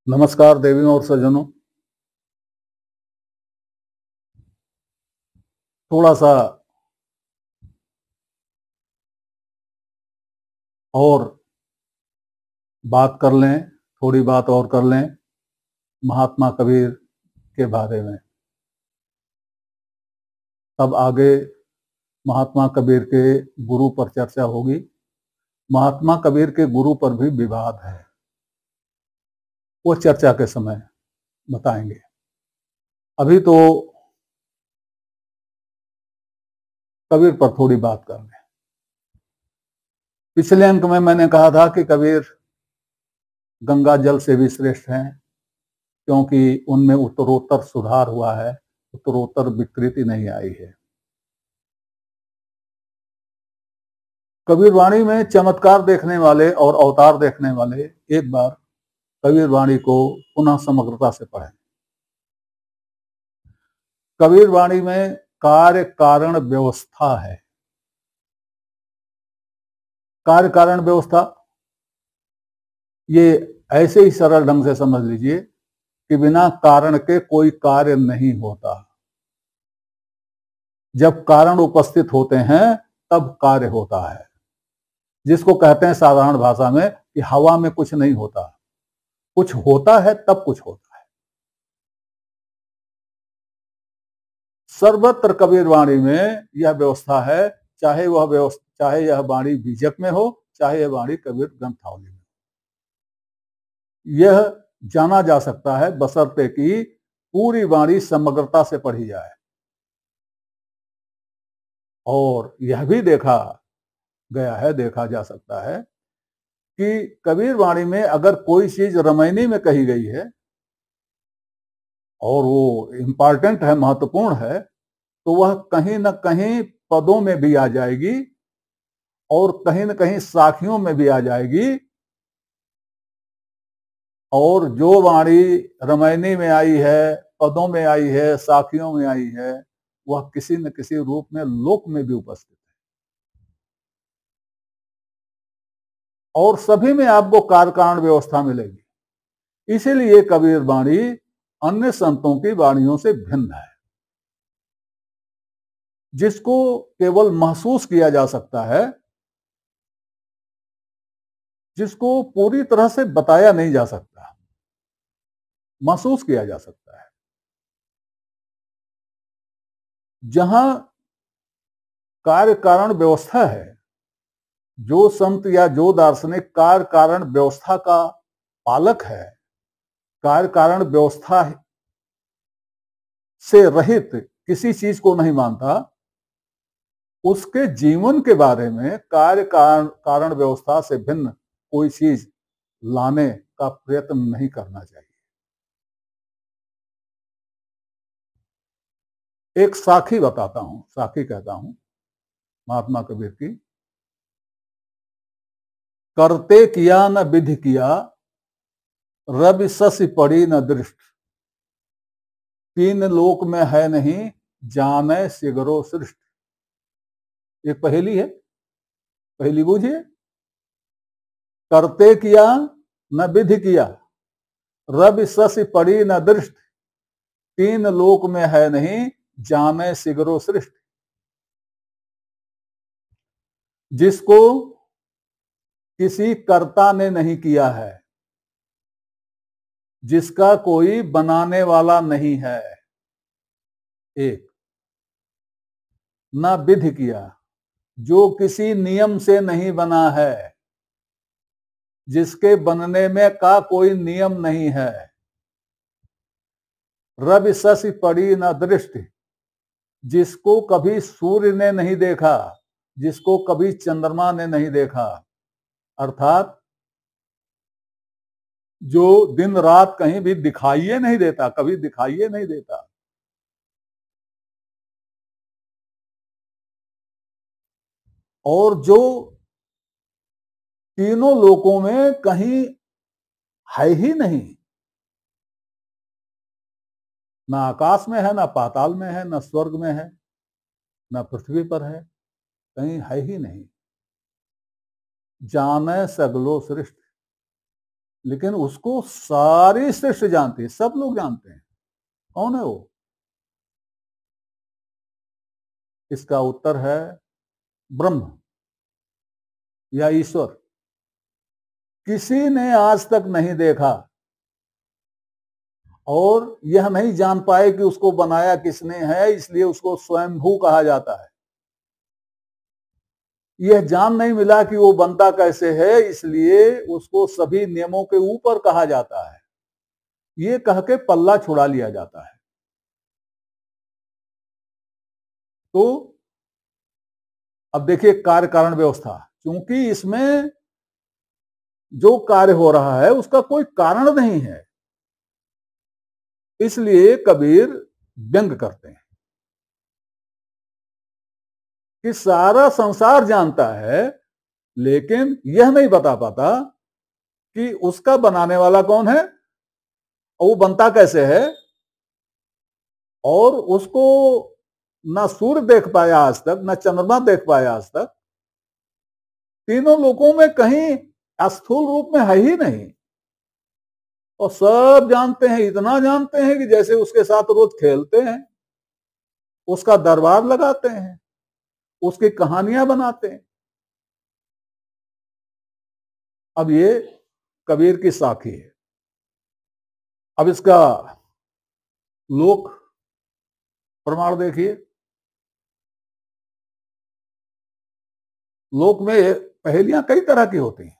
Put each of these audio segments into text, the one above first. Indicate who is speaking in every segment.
Speaker 1: नमस्कार देवियों और सज्जनों। थोड़ा सा और बात कर लें, थोड़ी बात और कर लें महात्मा कबीर के बारे में। तब आगे महात्मा कबीर के गुरु पर चर्चा होगी। महात्मा कबीर के गुरु पर भी विवाद है, वो चर्चा के समय बताएंगे। अभी तो कबीर पर थोड़ी बात कर लें। पिछले अंक में मैंने कहा था कि कबीर गंगा जल से भी श्रेष्ठ हैं, क्योंकि उनमें उत्तरोत्तर सुधार हुआ है, उत्तरोत्तर विकृति नहीं आई है। कबीर वाणी में चमत्कार देखने वाले और अवतार देखने वाले एक बार कबीर वाणी को पुनः समग्रता से पढ़ें। कबीर वाणी में कार्य कारण व्यवस्था है। कार्य कारण व्यवस्था ये ऐसे ही सरल ढंग से समझ लीजिए कि बिना कारण के कोई कार्य नहीं होता। जब कारण उपस्थित होते हैं तब कार्य होता है, जिसको कहते हैं साधारण भाषा में कि हवा में कुछ नहीं होता, कुछ होता है तब कुछ होता है। सर्वत्र कबीर वाणी में यह व्यवस्था है, चाहे यह वाणी बीजक में हो, चाहे यह वाणी कबीर ग्रंथावली में। यह जाना जा सकता है बशर्ते कि पूरी वाणी समग्रता से पढ़ी जाए। और यह भी देखा जा सकता है कि कबीर वाणी में अगर कोई चीज रामायणी में कही गई है और वो इंपॉर्टेंट है, महत्वपूर्ण है, तो वह कहीं न कहीं पदों में भी आ जाएगी और कहीं न कहीं साखियों में भी आ जाएगी। और जो वाणी रामायणी में आई है, पदों में आई है, साखियों में आई है, वह किसी न किसी रूप में लोक में भी उपस्थित है। और सभी में आपको कार्य कारण व्यवस्था मिलेगी। इसीलिए कबीर वाणी अन्य संतों की वाणियों से भिन्न है, जिसको केवल महसूस किया जा सकता है, जिसको पूरी तरह से बताया नहीं जा सकता, महसूस किया जा सकता है। जहां कार्य कारण व्यवस्था है, जो संत या जो दार्शनिक कार्य कारण व्यवस्था का पालक है, कार्य कारण व्यवस्था से रहित किसी चीज को नहीं मानता, उसके जीवन के बारे में कार्य कारण व्यवस्था से भिन्न कोई चीज लाने का प्रयत्न नहीं करना चाहिए। एक साखी बताता हूं, साखी कहता हूं महात्मा कबीर की। करते किया न विधि किया, रवि शशि पड़ी न दृष्ट, तीन लोक में है नहीं, जाने सिगरो सृष्ट। एक पहेली है, पहेली बूझिए। करते किया न विधि किया, रवि शशि पड़ी न दृष्ट, तीन लोक में है नहीं, जाने सिगरो सृष्ट। जिसको किसी कर्ता ने नहीं किया है, जिसका कोई बनाने वाला नहीं है, एक। न विधि किया, जो किसी नियम से नहीं बना है, जिसके बनने में का कोई नियम नहीं है। रवि शशि पड़ी न दृष्टि, जिसको कभी सूर्य ने नहीं देखा, जिसको कभी चंद्रमा ने नहीं देखा, अर्थात जो दिन रात कहीं भी दिखाइए नहीं देता, कभी दिखाइए नहीं देता। और जो तीनों लोकों में कहीं है ही नहीं, ना आकाश में है, ना पाताल में है, ना स्वर्ग में है, ना पृथ्वी पर है, कहीं है ही नहीं। जाने सगलो सृष्ट, लेकिन उसको सारी सृष्टि जानती है, सब लोग जानते हैं। कौन है वो? इसका उत्तर है ब्रह्म या ईश्वर। किसी ने आज तक नहीं देखा और यह नहीं जान पाए कि उसको बनाया किसने है, इसलिए उसको स्वयंभू कहा जाता है। यह जान नहीं मिला कि वो बनता कैसे है, इसलिए उसको सभी नियमों के ऊपर कहा जाता है। ये कह के पल्ला छुड़ा लिया जाता है। तो अब देखिए कार्य कारण व्यवस्था, क्योंकि इसमें जो कार्य हो रहा है उसका कोई कारण नहीं है, इसलिए कबीर व्यंग करते हैं कि सारा संसार जानता है, लेकिन यह नहीं बता पाता कि उसका बनाने वाला कौन है, और वो बनता कैसे है। और उसको ना सूर्य देख पाया आज तक, ना चंद्रमा देख पाया आज तक, तीनों लोकों में कहीं स्थूल रूप में है ही नहीं। और सब जानते हैं, इतना जानते हैं कि जैसे उसके साथ रोज खेलते हैं, उसका दरबार लगाते हैं, उसकी कहानियां बनाते हैं। अब ये कबीर की साखी है। अब इसका लोक प्रमाण देखिए। लोक में पहेलियां कई तरह की होती हैं।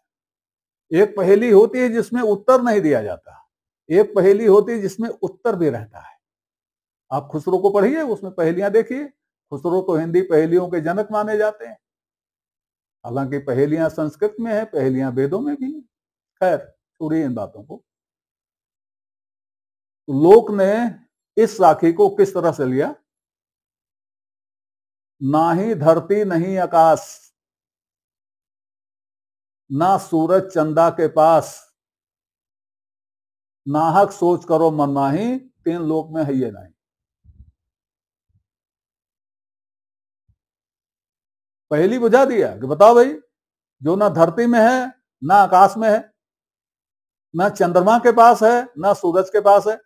Speaker 1: एक पहेली होती है जिसमें उत्तर नहीं दिया जाता, एक पहेली होती है जिसमें उत्तर भी रहता है। आप खुसरो को पढ़िए, उसमें पहेलियां देखिए। खुसरो तो हिंदी पहेलियों के जनक माने जाते हैं। हालांकि पहेलियां संस्कृत में है, पहेलियां वेदों में भी है। खैर छोड़िए इन बातों को। तो लोक ने इस साखी को किस तरह से लिया? ना ही धरती नहीं आकाश, ना सूरज चंदा के पास, नाहक सोच करो मनमाही, तीन लोक में है ये नहीं। पहली बुझा दिया कि बताओ भाई, जो ना धरती में है, ना आकाश में है, ना चंद्रमा के पास है, ना सूरज के पास है।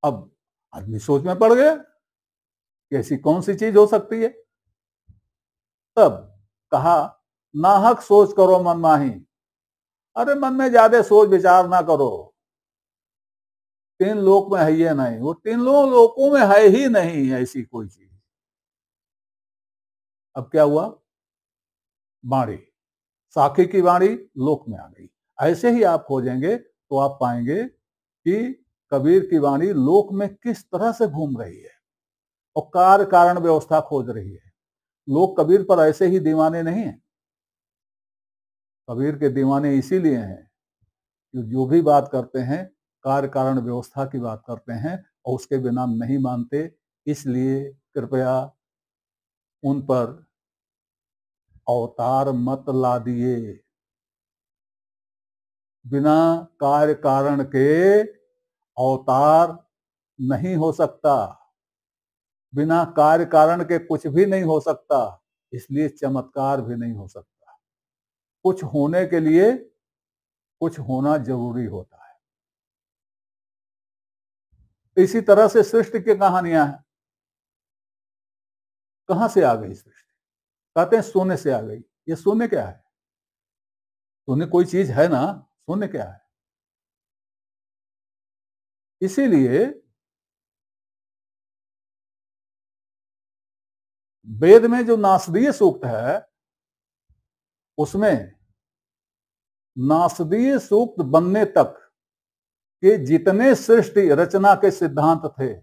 Speaker 1: अब आदमी सोच में पड़ गया कि ऐसी कौन सी चीज हो सकती है। तब कहा नाहक सोच करो मनमाही। अरे मन में ज्यादा सोच विचार ना करो, तीन लोक में है ये नहीं। वो तीनों लोकों में है ही नहीं ऐसी कोई चीज। अब क्या हुआ? बाणी, साखी की वाणी लोक में आ गई। ऐसे ही आप खोजेंगे तो आप पाएंगे कि कबीर की वाणी लोक में किस तरह से घूम रही है और कार्य कारण व्यवस्था खोज रही है। लोग कबीर पर ऐसे ही दीवाने नहीं हैं। कबीर के दीवाने इसीलिए हैं कि जो भी बात करते हैं कार्य कारण व्यवस्था की बात करते हैं और उसके बिना नहीं मानते। इसलिए कृपया उन पर अवतार मत ला दिए। बिना कार्य कारण के अवतार नहीं हो सकता, बिना कार्य कारण के कुछ भी नहीं हो सकता, इसलिए चमत्कार भी नहीं हो सकता। कुछ होने के लिए कुछ होना जरूरी होता है। इसी तरह से सृष्टि की कहानियां हैं। कहां से आ गई सृष्टि? कहते हैं सोने से आ गई। ये सोने क्या है? सोने कोई चीज है ना, सोने क्या है? इसीलिए वेद में जो नासदीय सूक्त है, उसमें नासदीय सूक्त बनने तक के जितने सृष्टि रचना के सिद्धांत थे,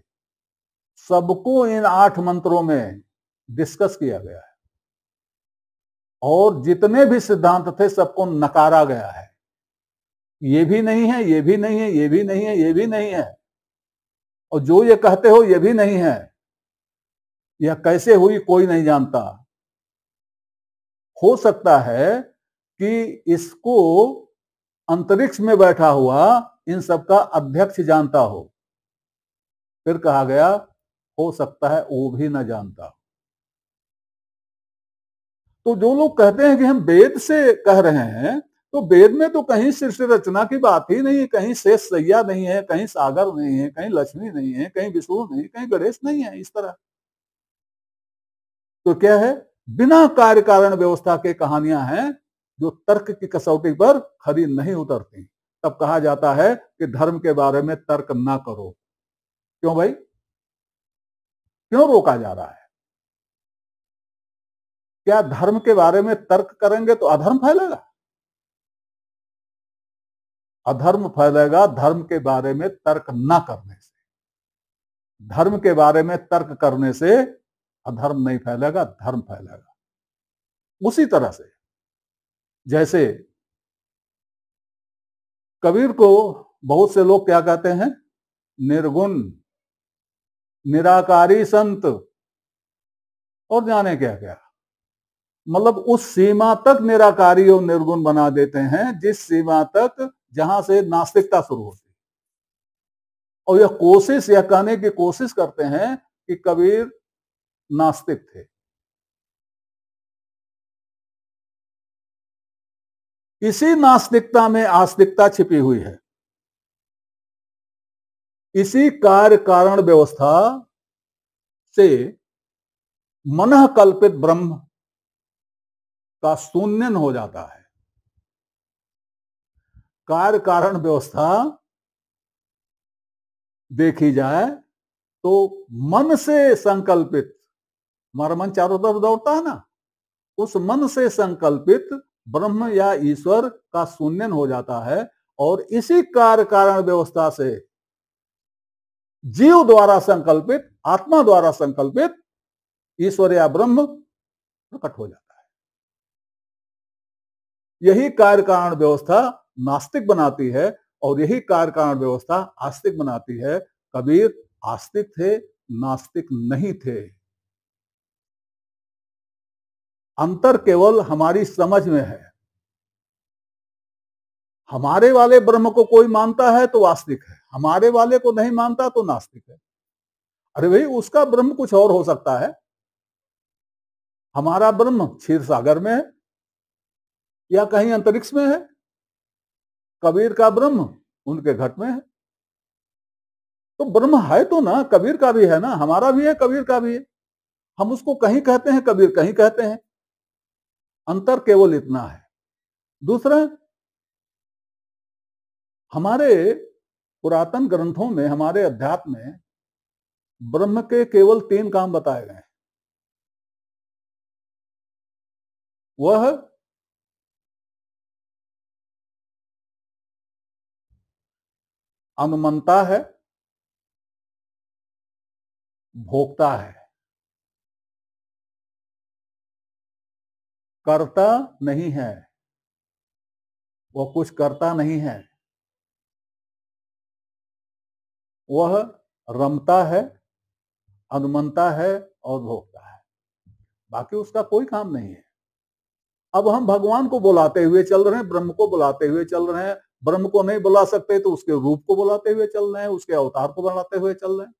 Speaker 1: सबको इन 8 मंत्रों में डिस्कस किया गया है। और जितने भी सिद्धांत थे सबको नकारा गया है। ये भी नहीं है, ये भी नहीं है, ये भी नहीं है, ये भी नहीं है। और जो ये कहते हो ये भी नहीं है, यह कैसे हुई कोई नहीं जानता। हो सकता है कि इसको अंतरिक्ष में बैठा हुआ इन सबका अध्यक्ष जानता हो। फिर कहा गया हो सकता है वो भी न जानता हो। तो जो लोग कहते हैं कि हम वेद से कह रहे हैं, तो वेद में तो कहीं सृष्टि रचना की बात ही नहीं है, कहीं शेष सैया नहीं है, कहीं सागर नहीं है, कहीं लक्ष्मी नहीं है, कहीं विष्णु नहीं, कहीं गणेश नहीं है। इस तरह तो क्या है, बिना कार्य कारण व्यवस्था के कहानियां हैं जो तर्क की कसौटी पर खरी नहीं उतरती। तब कहा जाता है कि धर्म के बारे में तर्क ना करो। क्यों भाई, क्यों रोका जा रहा है? क्या धर्म के बारे में तर्क करेंगे तो अधर्म फैलेगा? अधर्म फैलेगा धर्म के बारे में तर्क ना करने से। धर्म के बारे में तर्क करने से अधर्म नहीं फैलेगा, धर्म फैलेगा। उसी तरह से जैसे कबीर को बहुत से लोग क्या कहते हैं, निर्गुण, निराकारी संत और जाने क्या क्या, मतलब उस सीमा तक निराकारी और निर्गुण बना देते हैं जिस सीमा तक जहां से नास्तिकता शुरू होती है। और यह कोशिश, यह कहने की कोशिश करते हैं कि कबीर नास्तिक थे। इसी नास्तिकता में आस्तिकता छिपी हुई है। इसी कार्य कारण व्यवस्था से मनः कल्पित ब्रह्म का शून्यन हो जाता है। कार्य कारण व्यवस्था देखी जाए तो मन से संकल्पित, हमारा मन चारों तरफ दौड़ता है ना, उस मन से संकल्पित ब्रह्म या ईश्वर का शून्यन हो जाता है। और इसी कार्य कारण व्यवस्था से जीव द्वारा संकल्पित, आत्मा द्वारा संकल्पित ईश्वर या ब्रह्म प्रकट हो जाता है। यही कार्य कारण व्यवस्था नास्तिक बनाती है और यही कार्य कारण व्यवस्था आस्तिक बनाती है। कबीर आस्तिक थे, नास्तिक नहीं थे। अंतर केवल हमारी समझ में है। हमारे वाले ब्रह्म को कोई मानता है तो आस्तिक है, हमारे वाले को नहीं मानता तो नास्तिक है। अरे भाई, उसका ब्रह्म कुछ और हो सकता है। हमारा ब्रह्म क्षीर सागर में है या कहीं अंतरिक्ष में है। कबीर का ब्रह्म उनके घट में है। तो ब्रह्म है तो ना, कबीर का भी है ना, हमारा भी है, कबीर का भी है। हम उसको कहीं कहते हैं, कबीर कहीं कहते हैं। अंतर केवल इतना है। दूसरा, हमारे पुरातन ग्रंथों में, हमारे अध्यात्म में ब्रह्म के केवल 3 काम बताए गए हैं। वह अनुमंता है, भोक्ता है, करता नहीं है। वह कुछ करता नहीं है। वह रमता है, अनुमंता है और भोगता है। बाकी उसका कोई काम नहीं है। अब हम भगवान को बुलाते हुए चल रहे हैं, ब्रह्म को बुलाते हुए चल रहे हैं। ब्रह्म को नहीं बुला सकते तो उसके रूप को बुलाते हुए चल रहे हैं, उसके अवतार को बुलाते हुए चल रहे हैं।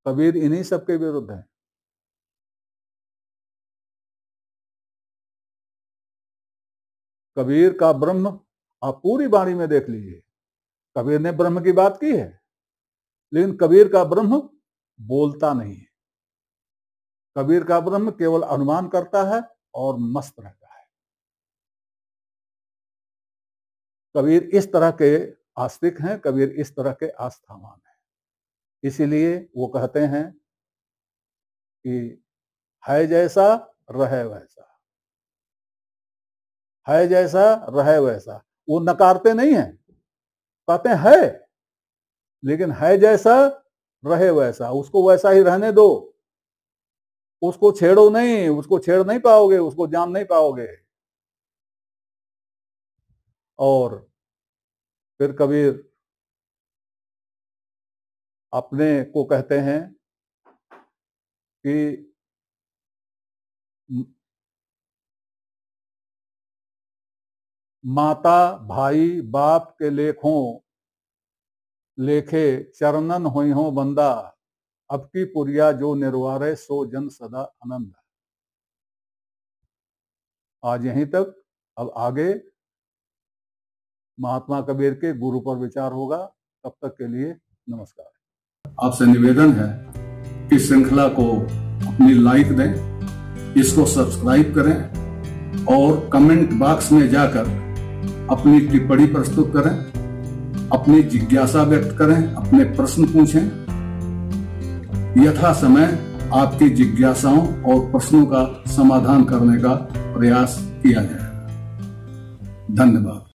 Speaker 1: कबीर इन्हीं सबके विरुद्ध है। कबीर का ब्रह्म आप पूरी वाणी में देख लीजिए। कबीर ने ब्रह्म की बात की है, लेकिन कबीर का ब्रह्म बोलता नहीं है। कबीर का ब्रह्म केवल अनुमान करता है और मस्त रहता है। कबीर इस तरह के आस्तिक हैं, कबीर इस तरह के आस्थावान हैं। इसीलिए वो कहते हैं कि है जैसा रहे वैसा, है जैसा रहे वैसा। वो नकारते नहीं है, कहते है, लेकिन है जैसा रहे वैसा, उसको वैसा ही रहने दो। उसको छेड़ो नहीं, उसको छेड़ नहीं पाओगे, उसको जान नहीं पाओगे। और फिर कबीर अपने को कहते हैं कि माता भाई बाप के लेखों लेखे चरणन हुई हो बंदा, अब की पुरिया जो निर्वारे सो जन सदा आनंद। आज यहीं तक, अब आगे महात्मा कबीर के गुरु पर विचार होगा। तब तक के लिए नमस्कार। आपसे निवेदन है कि श्रृंखला को अपनी लाइक दें, इसको सब्सक्राइब करें और कमेंट बॉक्स में जाकर अपनी टिप्पणी प्रस्तुत करें, अपनी जिज्ञासा व्यक्त करें, अपने प्रश्न पूछें। यथा समय आपकी जिज्ञासाओं और प्रश्नों का समाधान करने का प्रयास किया जाएगा। धन्यवाद।